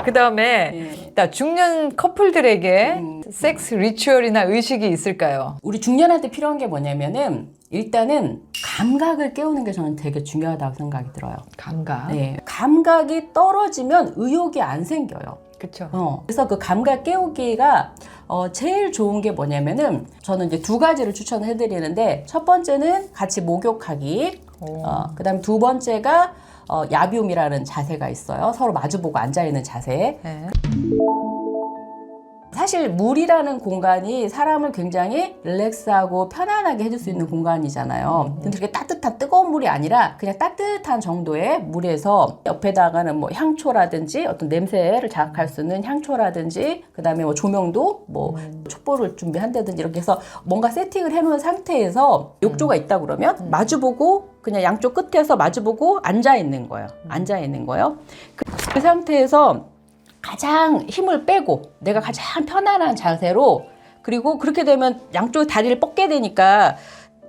그다음에 중년 커플들에게 섹스 리추얼이나 의식이 있을까요? 우리 중년한테 필요한 게 뭐냐면은 일단은 감각을 깨우는 게 저는 되게 중요하다고 생각이 들어요. 감각. 네. 감각이 떨어지면 의욕이 안 생겨요. 그렇죠. 그래서 그 감각 깨우기가 제일 좋은 게 뭐냐면은 저는 이제 두 가지를 추천을 해드리는데 첫 번째는 같이 목욕하기. 그다음 두 번째가 야뵴이라는 자세가 있어요. 서로 마주보고 앉아있는 자세. 네. 사실 물이라는 공간이 사람을 굉장히 릴렉스하고 편안하게 해줄 수 있는 공간이잖아요. 근데 그렇게 따뜻한 뜨거운 물이 아니라 그냥 따뜻한 정도의 물에서 옆에다가는 뭐 향초라든지 어떤 냄새를 자극할 수 있는 향초라든지 그다음에 뭐 조명도 뭐 촛불을 준비한다든지 이렇게 해서 뭔가 세팅을 해놓은 상태에서 욕조가 있다 그러면 마주보고 그냥 양쪽 끝에서 마주보고 앉아 있는 거예요. 앉아 있는 거예요. 그 상태에서 가장 힘을 빼고 내가 가장 편안한 자세로 그리고 그렇게 되면 양쪽 다리를 뻗게 되니까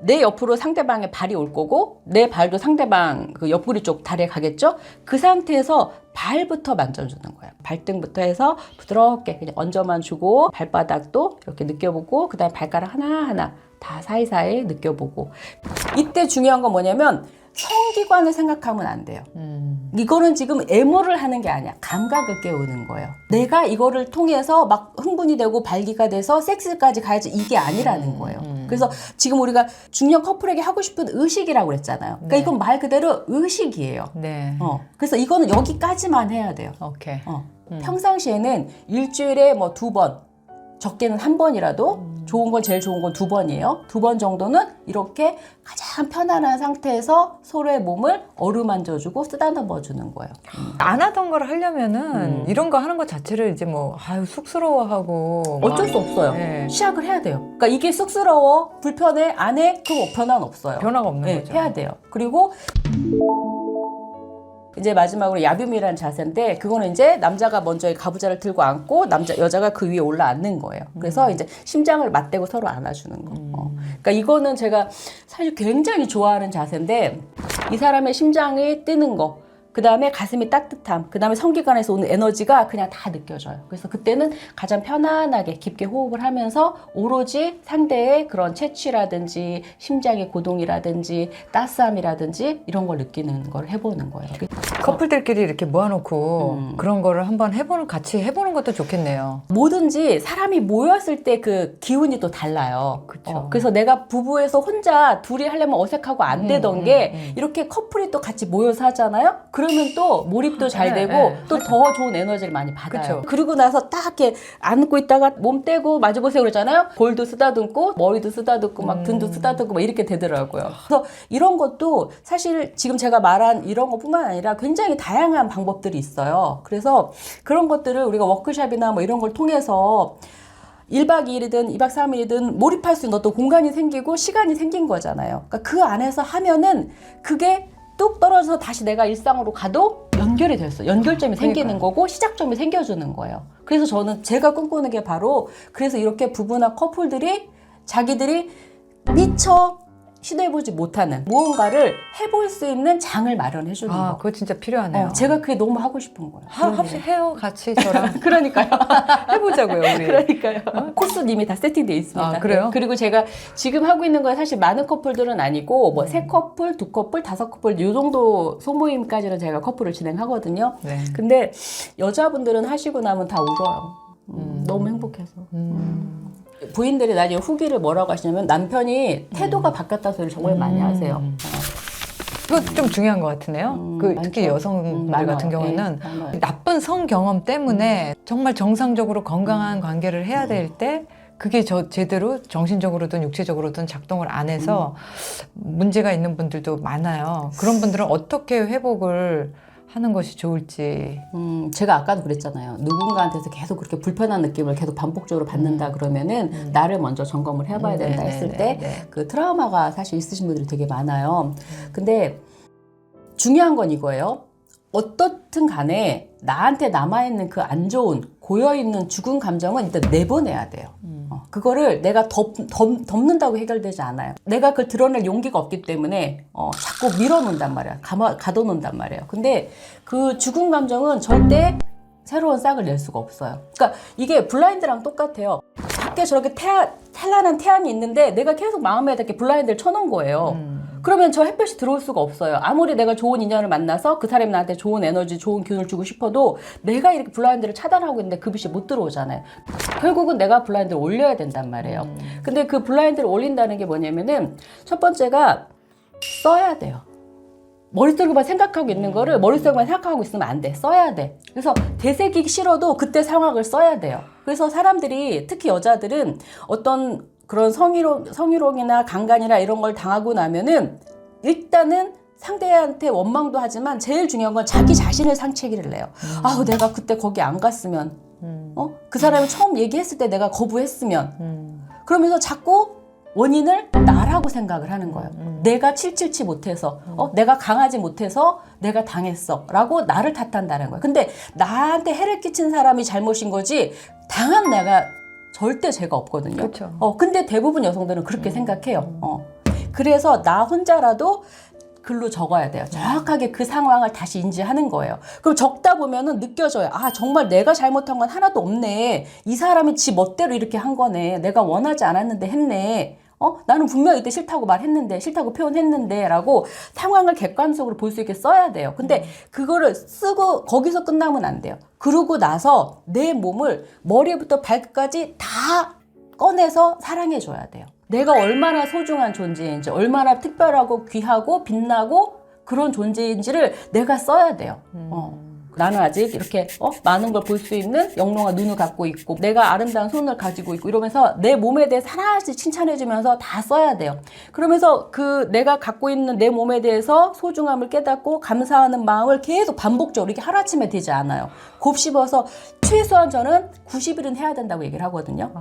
내 옆으로 상대방의 발이 올 거고 내 발도 상대방 그 옆구리 쪽 다리에 가겠죠? 그 상태에서 발부터 만져주는 거예요. 발등부터 해서 부드럽게 그냥 얹어만 주고 발바닥도 이렇게 느껴보고 그 다음에 발가락 하나하나 다 사이사이 느껴보고 이때 중요한 건 뭐냐면 성기관을 생각하면 안 돼요. 이거는 지금 애모를 하는 게 아니야. 감각을 깨우는 거예요. 내가 이거를 통해서 막 흥분이 되고 발기가 돼서 섹스까지 가야지 이게 아니라는 거예요. 그래서 지금 우리가 중년 커플에게 하고 싶은 의식이라고 그랬잖아요. 그러니까 네. 이건 말 그대로 의식이에요. 네. 그래서 이거는 여기까지만 해야 돼요. 오케이. 평상시에는 일주일에 뭐 2번, 적게는 1번이라도 좋은 건 제일 좋은 건 2번이에요. 2번 정도는 이렇게 가장 편안한 상태에서 서로의 몸을 어루만져주고 쓰다듬어 주는 거예요. 안 하던 걸 하려면은 이런 거 하는 것 자체를 이제 뭐 아유 쑥스러워하고 어쩔 막, 수 없어요. 네. 시작을 해야 돼요. 그러니까 이게 쑥스러워, 불편해, 안 해? 그럼 변화는 없어요. 변화가 없는 네, 거죠. 해야 돼요. 그리고 이제 마지막으로 야뵴이라는 자세인데 그거는 이제 남자가 먼저 가부좌를 들고 앉고 여자가 그 위에 올라앉는 거예요. 그래서 이제 심장을 맞대고 서로 안아주는 거. 그러니까 이거는 제가 사실 굉장히 좋아하는 자세인데 이 사람의 심장이 뛰는 거 그 다음에 가슴이 따뜻함, 그 다음에 성기관에서 오는 에너지가 그냥 다 느껴져요. 그래서 그때는 가장 편안하게 깊게 호흡을 하면서 오로지 상대의 그런 채취라든지 심장의 고동이라든지 따스함이라든지 이런 걸 느끼는 걸 해보는 거예요. 커플들끼리 이렇게 모아놓고 그런 거를 한번 같이 해보는 것도 좋겠네요. 뭐든지 사람이 모였을 때 그 기운이 또 달라요. 그쵸. 그래서 내가 부부에서 혼자 둘이 하려면 어색하고 안 되던 게 이렇게 커플이 또 같이 모여서 하잖아요. 그러면 또 몰입도 잘 되고 또 더 좋은 에너지를 많이 받아요. 그쵸. 그리고 나서 딱 이렇게 안고 있다가 몸 떼고 마주보세요 그러잖아요. 볼도 쓰다듬고 머리도 쓰다듬고 막 등도 쓰다듬고 막 이렇게 되더라고요. 그래서 이런 것도 사실 지금 제가 말한 이런 것뿐만 아니라 굉장히 다양한 방법들이 있어요. 그래서 그런 것들을 우리가 워크숍이나 뭐 이런 걸 통해서 1박 2일이든 2박 3일이든 몰입할 수 있는 어떤 공간이 생기고 시간이 생긴 거잖아요. 그러니까 그 안에서 하면은 그게 뚝 떨어져서 다시 내가 일상으로 가도 연결이 됐어. 연결점이 생기는 거고 시작점이 생겨주는 거예요. 그래서 저는 제가 꿈꾸는 게 바로 그래서 이렇게 부부나 커플들이 자기들이 미처 시도해보지 못하는 무언가를 해볼 수 있는 장을 마련해 주는 거. 그거 진짜 필요하네요. 제가 그게 너무 하고 싶은 거예요. 해요 같이 저랑 그러니까요. 해보자고요 우리. 그러니까요. 코스는 이미 다 세팅돼 있습니다. 그래요? 그리고 제가 지금 하고 있는 건 사실 많은 커플들은 아니고 뭐 3커플, 2커플, 5커플 이 정도 소모임까지는 제가 커플을 진행하거든요. 네. 근데 여자분들은 하시고 나면 다 울어요. 너무 행복해서. 부인들이 나중에 후기를 뭐라고 하시냐면 남편이 태도가 바뀌었다는 소리를 정말 많이 하세요. 이거 좀 중요한 것 같으네요. 특히 많죠. 여성분들 많아요. 같은 경우는 네, 많아요. 나쁜 성 경험 때문에 정말 정상적으로 건강한 관계를 해야 될 때 그게 제대로 정신적으로든 육체적으로든 작동을 안 해서 문제가 있는 분들도 많아요. 그런 분들은 어떻게 회복을 하는 것이 좋을지. 제가 아까도 그랬잖아요. 누군가한테서 계속 그렇게 불편한 느낌을 계속 반복적으로 받는다 그러면은 나를 먼저 점검을 해봐야 된다 했을 때 그 트라우마가 사실 있으신 분들이 되게 많아요. 근데 중요한 건 이거예요. 어떻든 간에 나한테 남아있는 그 안 좋은 고여있는 죽은 감정은 일단 내보내야 돼요. 그거를 내가 덮는다고 해결되지 않아요. 내가 그걸 드러낼 용기가 없기 때문에 자꾸 밀어놓는단 말이야. 가둬놓는단 말이에요. 근데 그 죽은 감정은 절대 새로운 싹을 낼 수가 없어요. 그러니까 이게 블라인드랑 똑같아요. 밖에 저렇게 찬란한 태양이 있는데 내가 계속 마음에다 이렇게 블라인드를 쳐놓은 거예요. 그러면 저 햇볕이 들어올 수가 없어요. 아무리 내가 좋은 인연을 만나서 그 사람이 나한테 좋은 에너지, 좋은 기운을 주고 싶어도 내가 이렇게 블라인드를 차단하고 있는데 그 빛이 못 들어오잖아요. 결국은 내가 블라인드를 올려야 된단 말이에요. 근데 그 블라인드를 올린다는 게 뭐냐면은 첫 번째가 써야 돼요. 머릿속에만 생각하고 있는 거를 머릿속에만 생각하고 있으면 안 돼. 써야 돼. 그래서 되새기기 싫어도 그때 상황을 써야 돼요. 그래서 사람들이, 특히 여자들은 어떤 그런 성희롱이나 강간이나 이런 걸 당하고 나면은 일단은 상대한테 원망도 하지만 제일 중요한 건 자기 자신을 상처기를 내요. 아우, 내가 그때 거기 안 갔으면, 그 사람이 처음 얘기했을 때 내가 거부했으면, 그러면서 자꾸 원인을 나라고 생각을 하는 거예요. 내가 칠칠치 못해서, 내가 강하지 못해서 내가 당했어 라고 나를 탓한다는 거예요. 근데 나한테 해를 끼친 사람이 잘못인 거지 당한 내가 절대 죄가 없거든요. 그렇죠. 근데 대부분 여성들은 그렇게 생각해요. 그래서 나 혼자라도 글로 적어야 돼요. 정확하게 그 상황을 다시 인지하는 거예요. 그럼 적다 보면은 느껴져요. 아, 정말 내가 잘못한 건 하나도 없네. 이 사람이 지 멋대로 이렇게 한 거네. 내가 원하지 않았는데 했네. 나는 분명히 이때 싫다고 말했는데, 싫다고 표현했는데, 라고 상황을 객관적으로 볼 수 있게 써야 돼요. 근데 그거를 쓰고 거기서 끝나면 안 돼요. 그러고 나서 내 몸을 머리부터 발끝까지 다 꺼내서 사랑해줘야 돼요. 내가 얼마나 소중한 존재인지, 얼마나 특별하고 귀하고 빛나고 그런 존재인지를 내가 써야 돼요. 나는 아직 이렇게 많은 걸 볼 수 있는 영롱한 눈을 갖고 있고 내가 아름다운 손을 가지고 있고 이러면서 내 몸에 대해서 하나씩 칭찬해주면서 다 써야 돼요. 그러면서 그 내가 갖고 있는 내 몸에 대해서 소중함을 깨닫고 감사하는 마음을 계속 반복적으로 이렇게 하루아침에 되지 않아요. 곱씹어서 최소한 저는 90일은 해야 된다고 얘기를 하거든요.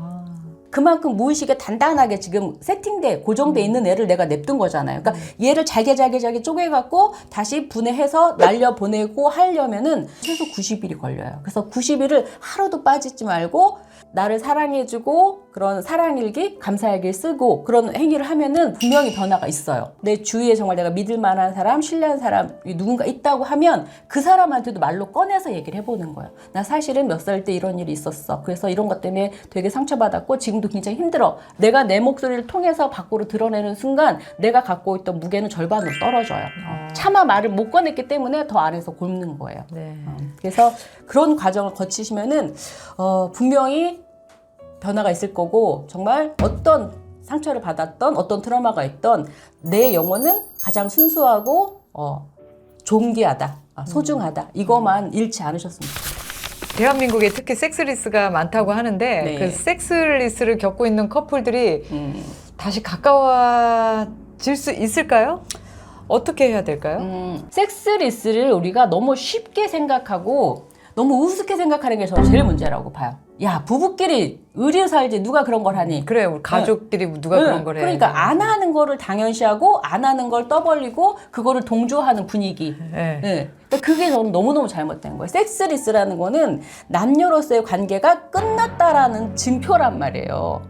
그만큼 무의식에 단단하게 지금 세팅돼 고정돼 있는 애를 내가 냅둔 거잖아요. 그러니까 얘를 잘게 쪼개갖고 다시 분해해서 날려보내고 하려면은 최소 90일이 걸려요. 그래서 90일을 하루도 빠지지 말고 나를 사랑해주고 그런 사랑일기, 감사일기를 쓰고 그런 행위를 하면은 분명히 변화가 있어요. 내 주위에 정말 내가 믿을 만한 사람, 신뢰하는 사람이 누군가 있다고 하면 그 사람한테도 말로 꺼내서 얘기를 해보는 거예요. 나 사실은 몇 살 때 이런 일이 있었어. 그래서 이런 것 때문에 되게 상처받았고 지금도 굉장히 힘들어. 내가 내 목소리를 통해서 밖으로 드러내는 순간 내가 갖고 있던 무게는 절반으로 떨어져요. 차마 말을 못 꺼냈기 때문에 더 아래에서 곪는 거예요. 네. 그래서 그런 과정을 거치시면은 분명히 변화가 있을 거고 정말 어떤 상처를 받았던 어떤 트라우마가 있던 내 영혼은 가장 순수하고 존귀하다, 소중하다 이것만 잃지 않으셨으면 좋겠어요. 대한민국에 특히 섹스리스가 많다고 하는데 네. 그 섹스리스를 겪고 있는 커플들이 다시 가까워질 수 있을까요? 어떻게 해야 될까요? 섹스리스를 우리가 너무 쉽게 생각하고 너무 우습게 생각하는 게 저는 제일 문제라고 봐요. 야, 부부끼리 의리 살지 누가 그런 걸 하니? 그래, 우리 가족들이 누가 그런 걸 해. 그러니까 안 하는 거를 당연시하고 안 하는 걸 떠벌리고 그거를 동조하는 분위기. 네. 네. 그러니까 그게 저는 너무너무 잘못된 거예요. 섹스리스라는 거는 남녀로서의 관계가 끝났다라는 증표란 말이에요.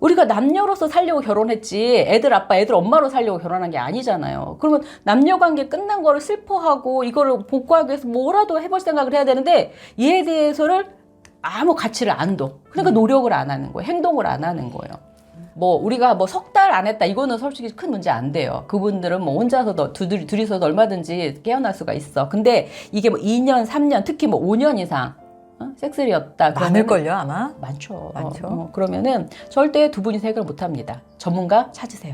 우리가 남녀로서 살려고 결혼했지 애들 아빠, 애들 엄마로 살려고 결혼한 게 아니잖아요. 그러면 남녀관계 끝난 거를 슬퍼하고 이거를 복구하기 위해서 뭐라도 해볼 생각을 해야 되는데 이에 대해서를 아무 가치를 안 둬. 그러니까 노력을 안 하는 거예요. 행동을 안 하는 거예요. 뭐 우리가 뭐 석 달 안 했다 이거는 솔직히 큰 문제 안 돼요. 그분들은 뭐 혼자서도 둘이서도 얼마든지 깨어날 수가 있어. 근데 이게 뭐 2년, 3년, 특히 뭐 5년 이상 섹스리였다. 많을걸요 아마? 많죠. 많죠. 그러면은 절대 두 분이서 해결 못 합니다. 전문가 찾으세요.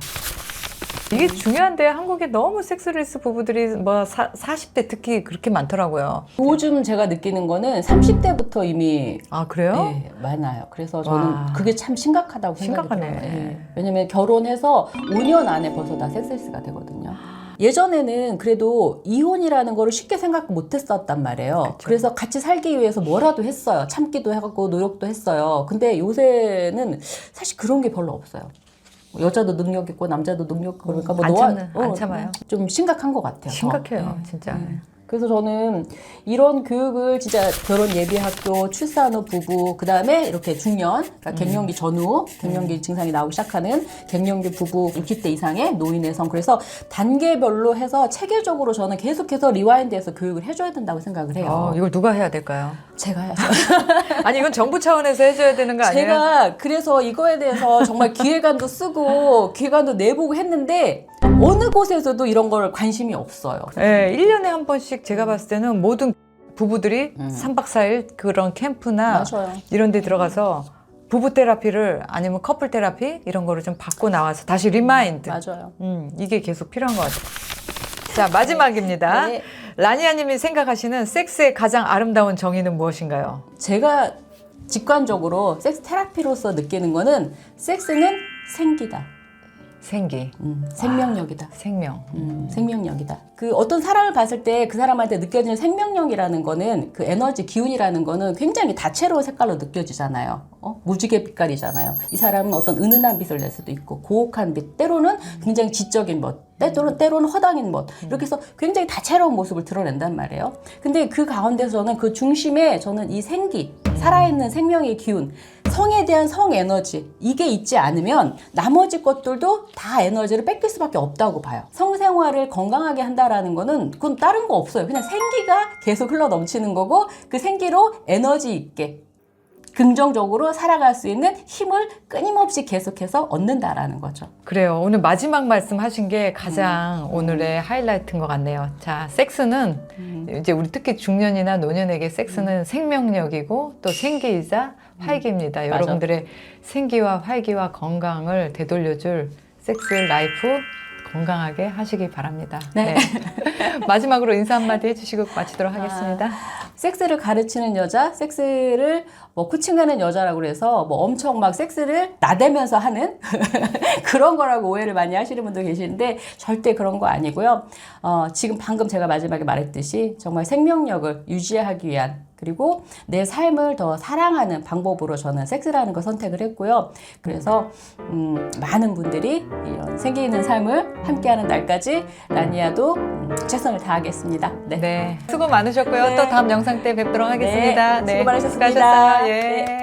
이게 중요한데 한국에 너무 섹스리스 부부들이 뭐 40대 특히 그렇게 많더라고요. 요즘 제가 느끼는 거는 30대부터 이미 아 그래요? 네, 많아요. 그래서 저는 와. 그게 참 심각하다고 생각이 심각하네. 들어요. 네. 왜냐면 결혼해서 5년 안에 벌써 다 섹스리스가 되거든요. 예전에는 그래도 이혼이라는 거를 쉽게 생각 못 했었단 말이에요. 그쵸. 그래서 같이 살기 위해서 뭐라도 했어요. 참기도 해갖고 노력도 했어요. 근데 요새는 사실 그런 게 별로 없어요. 여자도 능력 있고 남자도 능력 있고 그러니까 뭐 안 너와 참는, 안 참아요. 좀 심각한 것 같아요. 심각해요 네. 진짜. 그래서 저는 이런 교육을 진짜 결혼 예비학교, 출산 후 부부, 그 다음에 이렇게 중년, 그러니까 갱년기 전후, 갱년기 증상이 나오기 시작하는 갱년기 부부 60대 이상의 노인의 성. 그래서 단계별로 해서 체계적으로 저는 계속해서 리와인드해서 교육을 해줘야 된다고 생각을 해요. 이걸 누가 해야 될까요? 제가 해야죠. 아니 이건 정부 차원에서 해줘야 되는 거 아니에요? 제가 그래서 이거에 대해서 정말 기획안도 쓰고 기획안도 내보고 했는데 어느 곳에서도 이런 걸 관심이 없어요. 네, 1년에 한 번씩 제가 봤을 때는 모든 부부들이 3박 4일 그런 캠프나 맞아요. 이런 데 들어가서 부부 테라피를 아니면 커플 테라피 이런 거를 좀 받고 나와서 다시 리마인드. 맞아요. 이게 계속 필요한 것 같아요. 자, 마지막입니다. 네. 라니아 님이 생각하시는 섹스의 가장 아름다운 정의는 무엇인가요? 제가 직관적으로 섹스 테라피로서 느끼는 거는 섹스는 생기다. 생기. 생명력이다. 생명. 생명력이다. 그 어떤 사람을 봤을 때 그 사람한테 느껴지는 생명력이라는 거는 그 에너지 기운이라는 거는 굉장히 다채로운 색깔로 느껴지잖아요. 무지개 빛깔이잖아요. 이 사람은 어떤 은은한 빛을 낼 수도 있고 고혹한 빛, 때로는 굉장히 지적인 멋, 때로는 허당인 멋, 이렇게 해서 굉장히 다채로운 모습을 드러낸단 말이에요. 근데 그 가운데서는 그 중심에 저는 이 생기, 살아있는 생명의 기운, 성에 대한 성 에너지, 이게 있지 않으면 나머지 것들도 다 에너지를 뺏길 수밖에 없다고 봐요. 성생활을 건강하게 한다라는 거는 그건 다른 거 없어요. 그냥 생기가 계속 흘러 넘치는 거고 그 생기로 에너지 있게 긍정적으로 살아갈 수 있는 힘을 끊임없이 계속해서 얻는다라는 거죠. 그래요. 오늘 마지막 말씀 하신 게 가장 오늘의 하이라이트인 것 같네요. 자, 섹스는 이제 우리 특히 중년이나 노년에게 섹스는 생명력이고 또 생기이자 활기입니다. 맞아. 여러분들의 생기와 활기와 건강을 되돌려줄 섹스 라이프 건강하게 하시기 바랍니다. 네. 마지막으로 인사 한마디 해주시고 마치도록 하겠습니다. 섹스를 가르치는 여자, 섹스를 뭐 코칭하는 여자라고 그래서 뭐 엄청 막 섹스를 나대면서 하는 그런 거라고 오해를 많이 하시는 분도 계시는데 절대 그런 거 아니고요. 지금 방금 제가 마지막에 말했듯이 정말 생명력을 유지하기 위한 그리고 내 삶을 더 사랑하는 방법으로 저는 섹스라는 걸 선택을 했고요. 그래서 많은 분들이 이런 생기 있는 삶을 함께하는 날까지 라니아도 최선을 다하겠습니다. 네. 수고 많으셨고요. 네. 또 다음 영상 때 뵙도록 하겠습니다. 네. 수고 많으셨습니다. 수고하셨어요. 예. 네.